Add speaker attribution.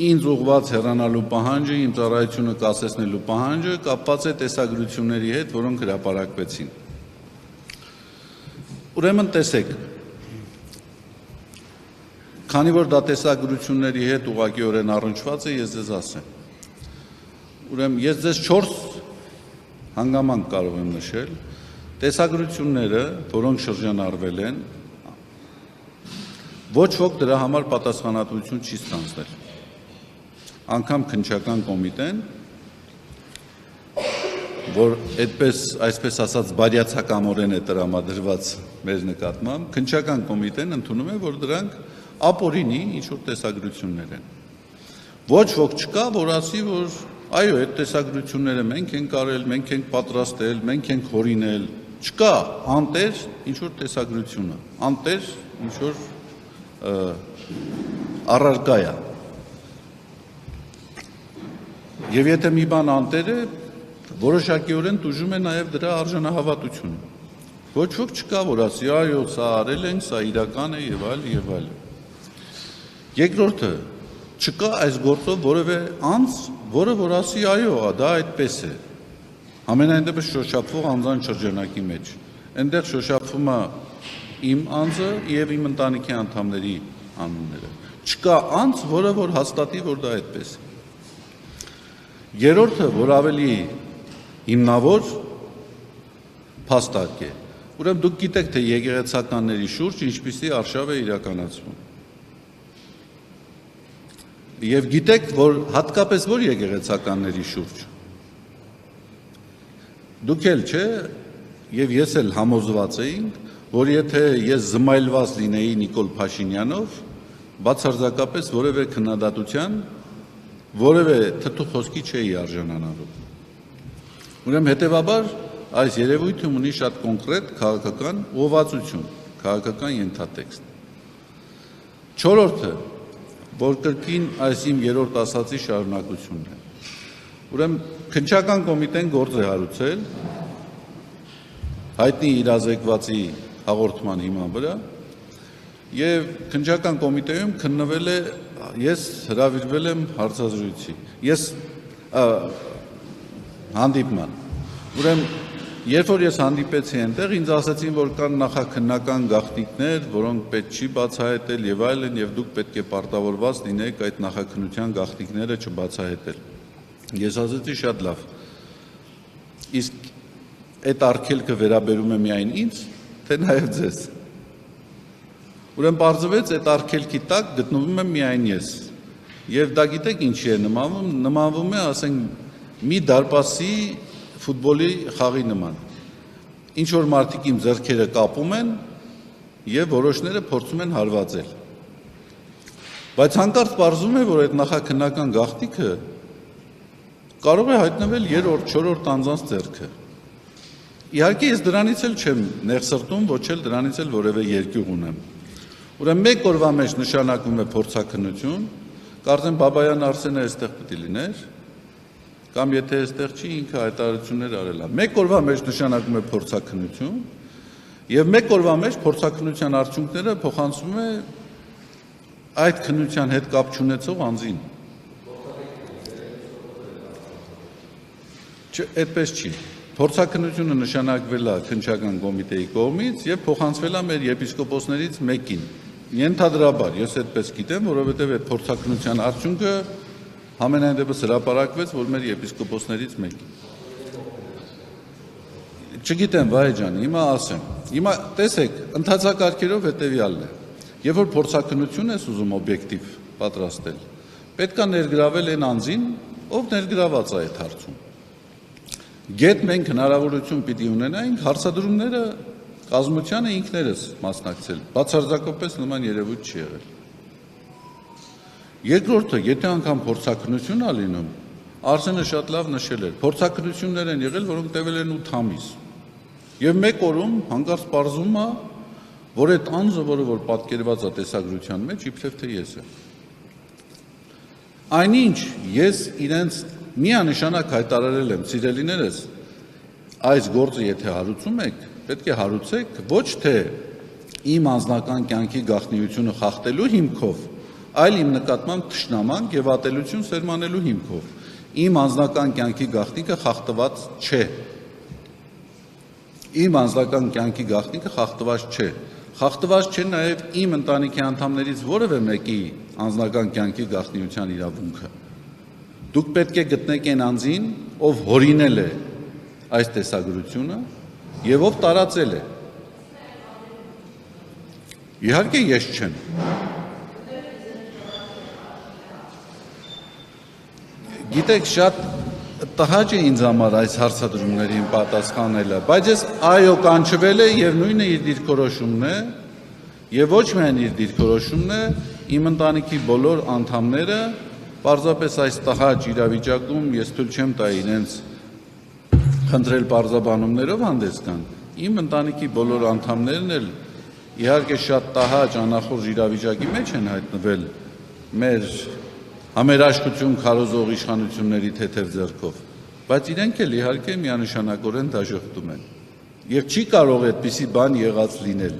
Speaker 1: ինձ ուղղված հեռանալու պահանջը, իմ ծառայությունը կասեցնելու պահանջը կապված է տեսագրությունների հետ, որոնք հրապարակվեցին։ Ուրեմն տեսեք, քանի որ դա տեսագրությունների հետ ուղղակիորեն առնչված է, ես ձեզ ասեմ։ Ուրեմն ես ձեզ 4 հանգամանք կարող եմ նշել, տեսագրությունները, որոնք շրջանառվել են, ոչ ոք դրա համար պատասխանատվություն չի ստանձնել։ Անգամ քննչական կոմիտեն, որ այսպես ասած բարյացակամորեն է տրամադրված մեր նկատմամբ, քննչական կոմիտեն ընդունում է, որ դրանք ապօրինի ինչ-որ տեսագրություններ են։ Ոչ ոք չկա, որ ասի, որ այո, այդ տեսագրությունները մենք ենք արել, մենք ենք պատրաստել, մենք ենք հորինել, չկա անտեր ինչ-որ տեսագրությունը, անտեր ինչ-որ առարկա է։ Եվ եթե մի բան անտեր է, որոշակիորեն տուժում է նաև դրա արժանահավատությունը։ Ոչ ոք չկա, որ ասի, այո, սա արել ենք, սա իրական է եւ այլ եւ այլ։ Երկրորդը, չկա այս գործով որևէ անձ, որը որ ասի, այո, դա այդպես է։ Ամենայն դեպս շոշափվող անձանց շրջանակի մեջ։ Այնտեղ շոշափվում է իմ անձը եւ իմ ընտանիքի անդամների անունները։ Չկա անձ, որը որ հաստատի, որ դա այդպես է։ Երրորդը, որ ավելի հիմնավոր փաստարկ է։ Ուրեմն դուք գիտեք, թե եկեղեցականների շուրջ ինչպիսի արշավ է իրականացվում։ Եվ գիտեք, որ հատկապես որ եկեղեցականների շուրջ։ Դուք էլ չէ, եւ ես էլ համոզված էինք, որ եթե ես զմայլված լինեի Նիկոլ Փաշինյանով, բացարձակապես որևէ քննադատության, որևէ թթու խոսքի չէի արժանանալու։ Ուրեմն հետևաբար այս երևույթը ունի շատ կոնկրետ քաղաքական ուղղվածություն, քաղաքական ենթատեքստ։ Չորրորդը, որ կրկին այս իմ երրորդ ասացի շարունակությունն է։ Ուրեմն քննչական կոմիտեն գործ է հարուցել հայտնի իրազեկվածի հաղորդման հիման վրա եւ քննչական կոմիտեում քննվել է, ես հրավիրվել եմ հարցազրույցի, ես հանդիպման։ Ուրեմն երբ որ ես հանդիպեցի այնտեղ, ինձ ասացին, որ կան նախաքննական գաղտնիքներ, որոնք պետք չի բացահայտել եւ այլն, եւ դուք պետք է պարտավորված լինեք այդ նախաքննության գաղտնիքները չբացահայտել։ Ես ասացի շատ լավ։ Իսկ այդ արգելքը վերաբերում է միայն ինձ, թե նաեւ ձեզ։ Ուրեմն պարզվեց այդ արգելքի տակ գտնվում եմ միայն ես։ Եվ դա գիտեք ինչի է նմանվում է, ասենք, մի դարպասի ֆուտբոլի խաղի նման։ Ինչ որ մարդիկ իմ ձեռքերը կապում են եւ որոշները փորձում են հարվածել։ Բայց հանկարծ պարզվում է, որ այդ նախաքննական գաղտնիքը կարող է հայտնվել 3-րդ, 4-րդ անձանց ձեռքը։ Իհարկե ես դրանից էլ չեմ ներսրտում, ոչ էլ դրանից էլ որևէ երկյուղ ունեմ։ Ուրեմն մեկ օրվա մեջ նշանակում է փորձաքննություն, կարծեմ Բաբայան Արսենը այստեղ պետք է լիներ, կամ եթե այստեղ չի, ինքը հայտարարություններ արել է։ Մեկ օրվա մեջ նշանակում է փորձաքննություն, եւ մեկ օրվա մեջ փորձաքննության արդյունքները փոխանցվում է այդ քննության հետ կապ չունեցող անձին։ Այդպես չի։ Փորձաքննությունը նշանակվել է քննչական կոմիտեի կողմից եւ փոխանցվել է մեր եպիսկոպոսներից մեկին։ Ենթադրաբար, ես այդպես գիտեմ, որովհետեւ այդ փորձաքննության արդյունքը համենայն դեպս հրապարակվեց, որ մեր եպիսկոպոսներից մեկին։ Չգիտեմ, վայ ջան, հիմա ասեմ։ Հիմա տեսեք, ընթացակարգերով հետեւյալն է։ Երբ որ փորձաքննություն ես ուզում օբյեկտիվ պատրաստել, պետք է ներգրավել այն անձին, ով ներգրաված է այդ հարցում։ Գետ մենք հնարավորություն պիտի ունենայինք հարցադրումները կազմությանը ինքներս մասնակցել, բացարձակապես նման երևույթ չի եղել։ Երկրորդը, եթե անգամ փորձաքննություն ա լինում, Արսենը շատ լավ նշել էր, փորձաքննություններ են եղել, որոնք տևել են 8 ամիս։ Եվ մեկ օրում հանկարծ պարզվում է, որ այդ անձը, որը որ պատկերված է տեսագրության մեջ, իբրև թե ես եմ։ Այնինչ ես իրենց միանշանակ հայտարարել եմ, սիրելիներս, այս գործը եթե հարուցում եք, պետք է հարուցեք ոչ թե իմ անձնական կյանքի գաղտնիությունը խախտելու հիմքով, այլ իմ նկատմամբ թշնամանք եւ ատելություն սերմանելու հիմքով։ Իմ անձնական կյանքի գաղտնիքը խախտված չէ։ Իմ անձնական կյանքի գաղտնիքը խախտված չէ։ Խախտված չէ նաեւ իմ ընտանիքի անդամներից որևէ մեկի անձնական կյանքի գաղտնիության իրավունքը։ Դուք պետք է գտնեք այն անձին, ով հորինել է այս տեսագրությունը եւ ով տարածել է։ Իհարկե ես չեմ։ Գիտեք, շատ տհաճ է ինձ համար այս հարցադրումներին պատասխանելը, բայց ես այո կանչվել է եւ նույնը իր դիրքորոշումն է եւ ոչ միայն իր դիրքորոշումն է, իմ ընտանիքի բոլոր անդամները պարզապես այս տհաճ իրավիճակում ես թույլ չեմ տա իրենց խնդրել պարզաբանումներով հանդես գան։ Իմ ընտանիքի բոլոր անդամներն էլ իհարկե շատ տհաճ անախորժ իրավիճակի մեջ են հայտնվել մեր համերաշխություն քարոզող իշխանությունների թեթև ձեռքով, բայց իրենք էլ իհարկե միանշանակորեն դաժոխտում են։ Եվ չի կարող այդպիսի բան եղած լինել։